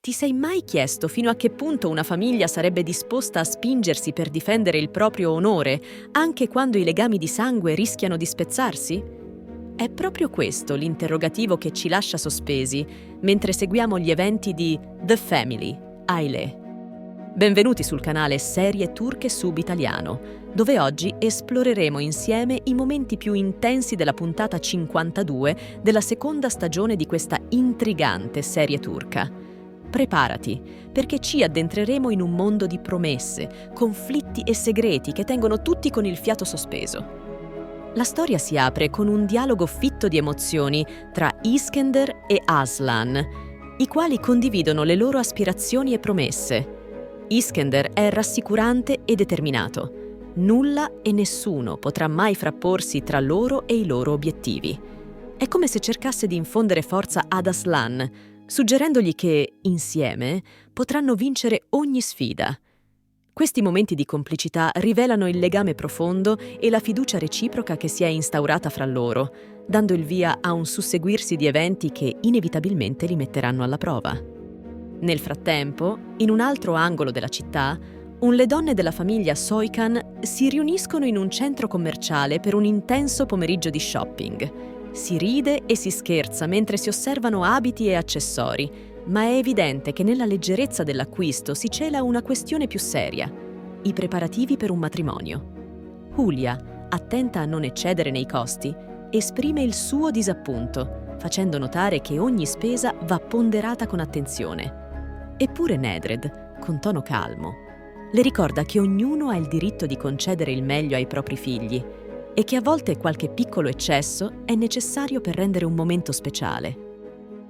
Ti sei mai chiesto fino a che punto una famiglia sarebbe disposta a spingersi per difendere il proprio onore, anche quando i legami di sangue rischiano di spezzarsi? È proprio questo l'interrogativo che ci lascia sospesi mentre seguiamo gli eventi di The Family, Aile. Benvenuti sul canale Serie Turche Subitaliano, dove oggi esploreremo insieme i momenti più intensi della puntata 52 della seconda stagione di questa intrigante serie turca. Preparati, perché ci addentreremo in un mondo di promesse, conflitti e segreti che tengono tutti con il fiato sospeso. La storia si apre con un dialogo fitto di emozioni tra Iskender e Aslan, i quali condividono le loro aspirazioni e promesse. Iskender è rassicurante e determinato. Nulla e nessuno potrà mai frapporsi tra loro e i loro obiettivi. È come se cercasse di infondere forza ad Aslan, suggerendogli che, insieme, potranno vincere ogni sfida. Questi momenti di complicità rivelano il legame profondo e la fiducia reciproca che si è instaurata fra loro, dando il via a un susseguirsi di eventi che inevitabilmente li metteranno alla prova. Nel frattempo, in un altro angolo della città, le donne della famiglia Soykan si riuniscono in un centro commerciale per un intenso pomeriggio di shopping. Si ride e si scherza mentre si osservano abiti e accessori, ma è evidente che nella leggerezza dell'acquisto si cela una questione più seria: i preparativi per un matrimonio. Julia, attenta a non eccedere nei costi, esprime il suo disappunto, facendo notare che ogni spesa va ponderata con attenzione. Eppure Nedred, con tono calmo, le ricorda che ognuno ha il diritto di concedere il meglio ai propri figli e che a volte qualche piccolo eccesso è necessario per rendere un momento speciale.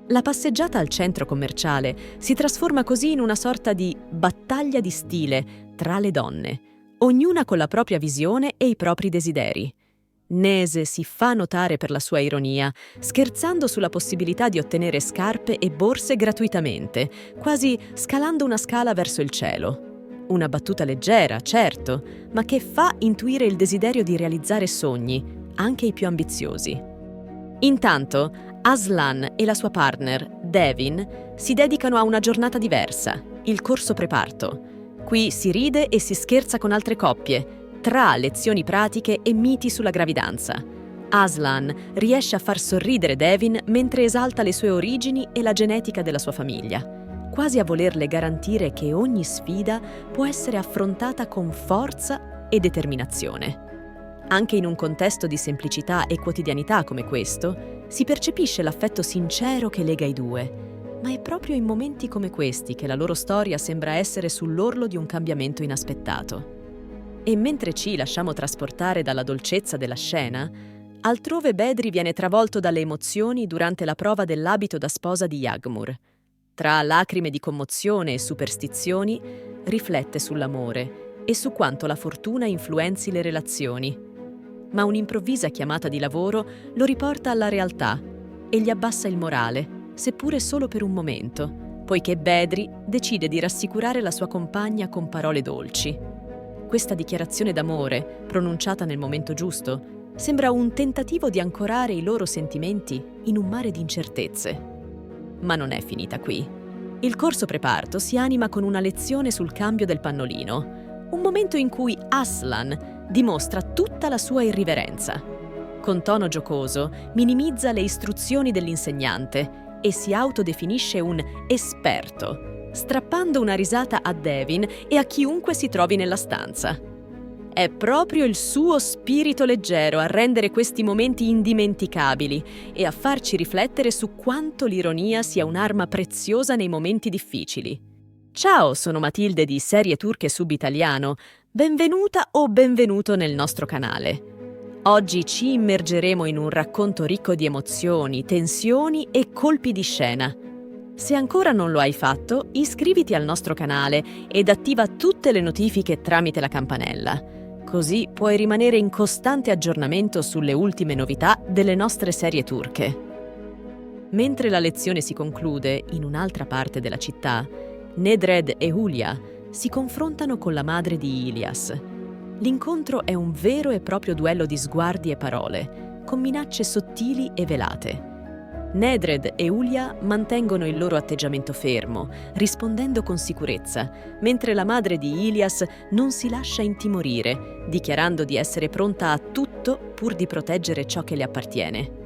La passeggiata al centro commerciale si trasforma così in una sorta di battaglia di stile tra le donne, ognuna con la propria visione e i propri desideri. Nese si fa notare per la sua ironia, scherzando sulla possibilità di ottenere scarpe e borse gratuitamente, quasi scalando una scala verso il cielo. Una battuta leggera, certo, ma che fa intuire il desiderio di realizzare sogni, anche i più ambiziosi. Intanto, Aslan e la sua partner, Devin, si dedicano a una giornata diversa, il corso preparto. Qui si ride e si scherza con altre coppie, tra lezioni pratiche e miti sulla gravidanza. Aslan riesce a far sorridere Devin mentre esalta le sue origini e la genetica della sua famiglia, quasi a volerle garantire che ogni sfida può essere affrontata con forza e determinazione. Anche in un contesto di semplicità e quotidianità come questo, si percepisce l'affetto sincero che lega i due, ma è proprio in momenti come questi che la loro storia sembra essere sull'orlo di un cambiamento inaspettato. E mentre ci lasciamo trasportare dalla dolcezza della scena, altrove Bedri viene travolto dalle emozioni durante la prova dell'abito da sposa di Yagmur. Tra lacrime di commozione e superstizioni, riflette sull'amore e su quanto la fortuna influenzi le relazioni. Ma un'improvvisa chiamata di lavoro lo riporta alla realtà e gli abbassa il morale, seppure solo per un momento, poiché Bedri decide di rassicurare la sua compagna con parole dolci. Questa dichiarazione d'amore, pronunciata nel momento giusto, sembra un tentativo di ancorare i loro sentimenti in un mare di incertezze. Ma non è finita qui. Il corso preparto si anima con una lezione sul cambio del pannolino, un momento in cui Aslan dimostra tutta la sua irriverenza. Con tono giocoso minimizza le istruzioni dell'insegnante e si autodefinisce un esperto, strappando una risata a Devin e a chiunque si trovi nella stanza. È proprio il suo spirito leggero a rendere questi momenti indimenticabili e a farci riflettere su quanto l'ironia sia un'arma preziosa nei momenti difficili. Ciao, sono Matilde di Serie Turche Subitaliano. Benvenuta o benvenuto nel nostro canale. Oggi ci immergeremo in un racconto ricco di emozioni, tensioni e colpi di scena. Se ancora non lo hai fatto, iscriviti al nostro canale ed attiva tutte le notifiche tramite la campanella. Così puoi rimanere in costante aggiornamento sulle ultime novità delle nostre serie turche. Mentre la lezione si conclude in un'altra parte della città, Nedred e Julia si confrontano con la madre di Ilias. L'incontro è un vero e proprio duello di sguardi e parole, con minacce sottili e velate. Nedred e Hulya mantengono il loro atteggiamento fermo, rispondendo con sicurezza, mentre la madre di Ilyas non si lascia intimorire, dichiarando di essere pronta a tutto pur di proteggere ciò che le appartiene.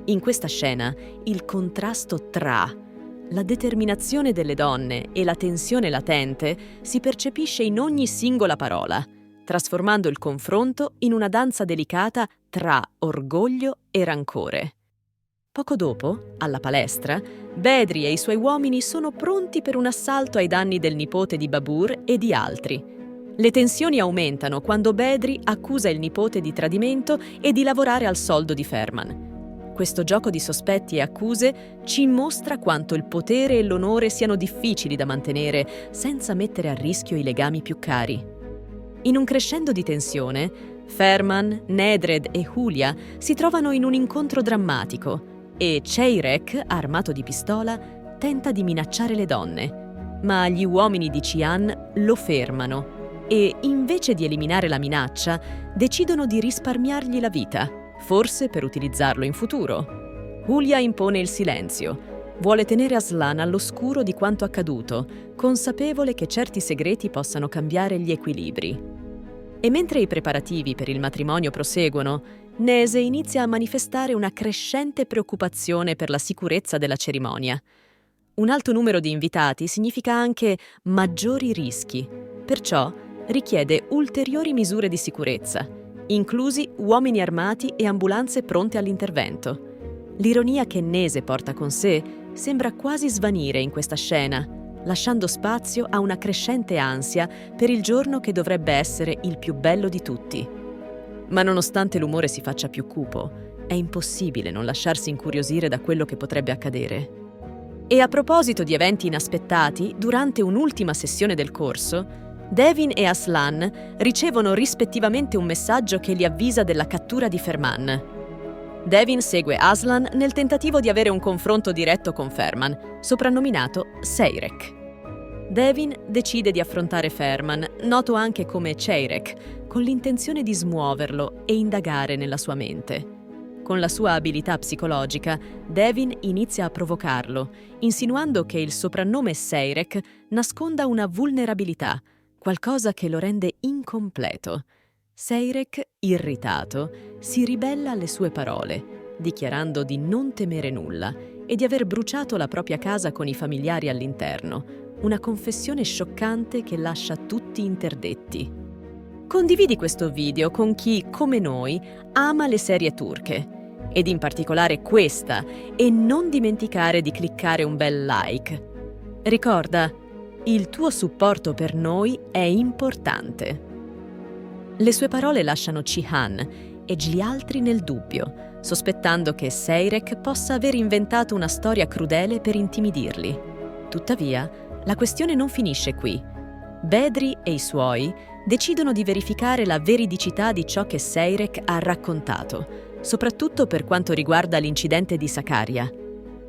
In questa scena, il contrasto tra la determinazione delle donne e la tensione latente si percepisce in ogni singola parola, trasformando il confronto in una danza delicata tra orgoglio e rancore. Poco dopo, alla palestra, Bedri e i suoi uomini sono pronti per un assalto ai danni del nipote di Babur e di altri. Le tensioni aumentano quando Bedri accusa il nipote di tradimento e di lavorare al soldo di Ferman. Questo gioco di sospetti e accuse ci mostra quanto il potere e l'onore siano difficili da mantenere senza mettere a rischio i legami più cari. In un crescendo di tensione, Ferman, Nedred e Hulya si trovano in un incontro drammatico e Cheirek, armato di pistola, tenta di minacciare le donne, ma gli uomini di Cihan lo fermano e, invece di eliminare la minaccia, decidono di risparmiargli la vita, forse per utilizzarlo in futuro. Hulya impone il silenzio. Vuole tenere Aslan all'oscuro di quanto accaduto, consapevole che certi segreti possano cambiare gli equilibri. E mentre i preparativi per il matrimonio proseguono, Nese inizia a manifestare una crescente preoccupazione per la sicurezza della cerimonia. Un alto numero di invitati significa anche maggiori rischi, perciò richiede ulteriori misure di sicurezza, inclusi uomini armati e ambulanze pronte all'intervento. L'ironia che Nese porta con sé sembra quasi svanire in questa scena, lasciando spazio a una crescente ansia per il giorno che dovrebbe essere il più bello di tutti. Ma nonostante l'umore si faccia più cupo, è impossibile non lasciarsi incuriosire da quello che potrebbe accadere. E a proposito di eventi inaspettati, durante un'ultima sessione del corso, Devin e Aslan ricevono rispettivamente un messaggio che li avvisa della cattura di Ferman. Devin segue Aslan nel tentativo di avere un confronto diretto con Ferman, soprannominato Seirek. Devin decide di affrontare Ferman, noto anche come Cheirek, con l'intenzione di smuoverlo e indagare nella sua mente. Con la sua abilità psicologica, Devin inizia a provocarlo, insinuando che il soprannome Seirek nasconda una vulnerabilità, qualcosa che lo rende incompleto. Seirek, irritato, si ribella alle sue parole, dichiarando di non temere nulla e di aver bruciato la propria casa con i familiari all'interno, una confessione scioccante che lascia tutti interdetti. Condividi questo video con chi, come noi, ama le serie turche, ed in particolare questa, e non dimenticare di cliccare un bel like. Ricorda, il tuo supporto per noi è importante. Le sue parole lasciano Cihan e gli altri nel dubbio, sospettando che Seirek possa aver inventato una storia crudele per intimidirli. Tuttavia, la questione non finisce qui. Bedri e i suoi decidono di verificare la veridicità di ciò che Seirek ha raccontato, soprattutto per quanto riguarda l'incidente di Sakarya.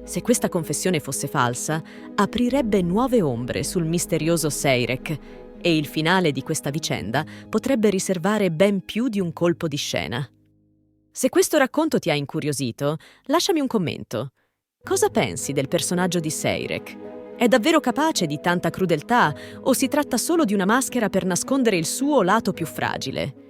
Se questa confessione fosse falsa, aprirebbe nuove ombre sul misterioso Seirek e il finale di questa vicenda potrebbe riservare ben più di un colpo di scena. Se questo racconto ti ha incuriosito, lasciami un commento. Cosa pensi del personaggio di Seirek? È davvero capace di tanta crudeltà o si tratta solo di una maschera per nascondere il suo lato più fragile?